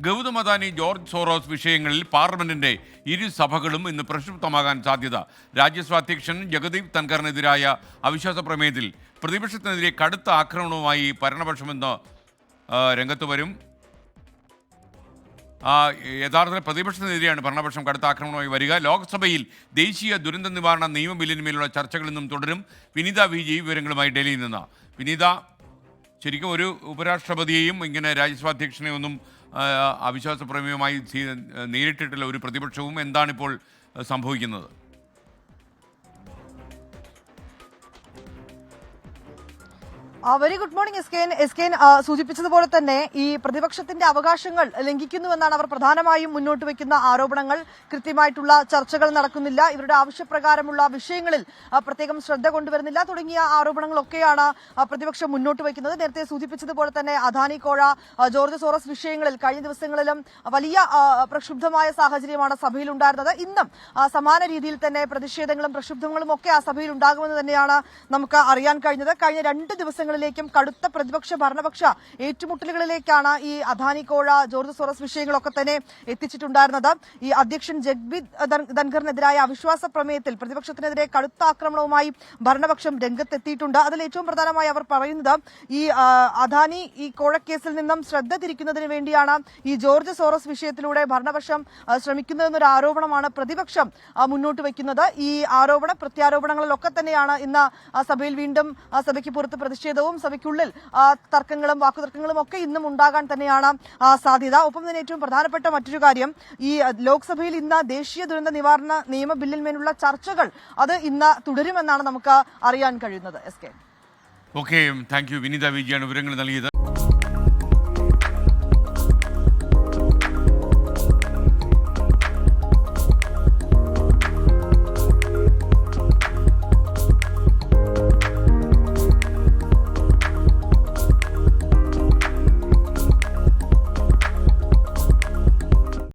Gautam Adani George Soros വിഷയങ്ങളിൽ പാർലമെന്റിന്റെ ഇരു സഭകളും ഇന്ന് പ്രക്ഷുബ്ധമാകാൻ സാധ്യത. രാജ്യസഭാ അധ്യക്ഷൻ ജഗദീപ് ധൻഖറിനെതിരായ അവിശ്വാസ പ്രമേയത്തിൽ പ്രതിപക്ഷത്തിനെതിരെ കടുത്ത ആക്രമണവുമായി ഭരണപക്ഷമെന്ന് രംഗത്ത് വരും. യഥാർത്ഥത്തിൽ പ്രതിപക്ഷത്തിനെതിരെയാണ് ഭരണപക്ഷം കടുത്ത ആക്രമണമായി വരിക. ലോക്സഭയിൽ ദേശീയ ദുരന്ത നിവാരണ നിയമ ബില്ലിന്മേലുള്ള ചർച്ചകൾ ഇന്നും തുടരും. വിനീത വിജയ് വിവരങ്ങളുമായി ഡൽഹിയിൽ നിന്ന്. വിനീത, ശരിക്കും ഒരു ഉപരാഷ്ട്രപതിയെയും ഇങ്ങനെ രാജ്യസഭാ അധ്യക്ഷനെ ഒന്നും അവിശ്വാസ പ്രമേയമായി നേരിട്ടിട്ടുള്ള ഒരു പ്രതിപക്ഷവും എന്താണിപ്പോൾ സംഭവിക്കുന്നത്? വെരി ഗുഡ് മോർണിംഗ് എസ് കെൻ സൂചിപ്പിച്ചതുപോലെ തന്നെ ഈ പ്രതിപക്ഷത്തിന്റെ അവകാശങ്ങൾ ലംഘിക്കുന്നുവെന്നാണ് അവർ പ്രധാനമായും മുന്നോട്ട് വയ്ക്കുന്ന ആരോപണങ്ങൾ. കൃത്യമായിട്ടുള്ള ചർച്ചകൾ നടക്കുന്നില്ല, ഇവരുടെ ആവശ്യപ്രകാരമുള്ള വിഷയങ്ങളിൽ പ്രത്യേകം ശ്രദ്ധ കൊണ്ടുവരുന്നില്ല തുടങ്ങിയ ആരോപണങ്ങളൊക്കെയാണ് പ്രതിപക്ഷം മുന്നോട്ട് വയ്ക്കുന്നത്. നേരത്തെ സൂചിപ്പിച്ചതുപോലെ തന്നെ അദാനി കോഴ, ജോർജ് സോറസ് വിഷയങ്ങളിൽ കഴിഞ്ഞ ദിവസങ്ങളിലും വലിയ പ്രക്ഷുബ്ധമായ സാഹചര്യമാണ് സഭയിൽ ഉണ്ടായിരുന്നത്. ഇന്നും സമാന രീതിയിൽ തന്നെ പ്രതിഷേധങ്ങളും പ്രക്ഷുബ്ധങ്ങളും ഒക്കെ ആ സഭയിൽ ഉണ്ടാകുമെന്ന് തന്നെയാണ് നമുക്ക് അറിയാൻ കഴിഞ്ഞത്. കഴിഞ്ഞ 2 ദിവസങ്ങളിലേക്കും കടുത്ത പ്രതിപക്ഷ ഭരണപക്ഷ ഏറ്റുമുട്ടലുകളിലേക്കാണ് ഈ അദാനി കോഴ, ജോർജ് സോറസ് വിഷയങ്ങളൊക്കെ തന്നെ എത്തിച്ചിട്ടുണ്ടായിരുന്നത്. ഈ അധ്യക്ഷൻ ജഗദീപ് ധൻഖറിനെതിരായ അവിശ്വാസ പ്രമേയത്തിൽ പ്രതിപക്ഷത്തിനെതിരെ കടുത്ത ആക്രമണവുമായി ഭരണപക്ഷം രംഗത്തെത്തിയിട്ടുണ്ട്. അതിൽ ഏറ്റവും പ്രധാനമായി അവർ പറയുന്നത് ഈ അദാനി ഈ കോഴക്കേസിൽ നിന്നും ശ്രദ്ധ തിരിക്കുന്നതിന് വേണ്ടിയാണ് ഈ ജോർജ് സോറസ് വിഷയത്തിലൂടെ ഭരണപക്ഷം ശ്രമിക്കുന്നതെന്നൊരു ആരോപണമാണ് പ്രതിപക്ഷം മുന്നോട്ട് വയ്ക്കുന്നത്. ഈ ആരോപണ പ്രത്യാരോപണങ്ങളിലൊക്കെ തന്നെയാണ് ഇന്ന് സഭയിൽ വീണ്ടും സഭയ്ക്ക് പുറത്ത് പ്രതിഷേധവും സഭയ്ക്കുള്ളിൽ തർക്കങ്ങളും വാക്കുതർക്കങ്ങളും ഒക്കെ ഇന്നും ഉണ്ടാകാൻ തന്നെയാണ് സാധ്യത. ഒപ്പം തന്നെ ഏറ്റവും പ്രധാനപ്പെട്ട മറ്റൊരു കാര്യം, ഈ ലോക്സഭയിൽ ഇന്ന് ദേശീയ ദുരന്ത നിവാരണ നിയമ ബില്ലിന്മേലുള്ള ചർച്ചകൾ അത് ഇന്ന് തുടരുമെന്നാണ് നമുക്ക് അറിയാൻ കഴിയുന്നത്. S K. Okay, thank you. Vineetha വിജയാണ് വിവരങ്ങൾ നൽകിയത്.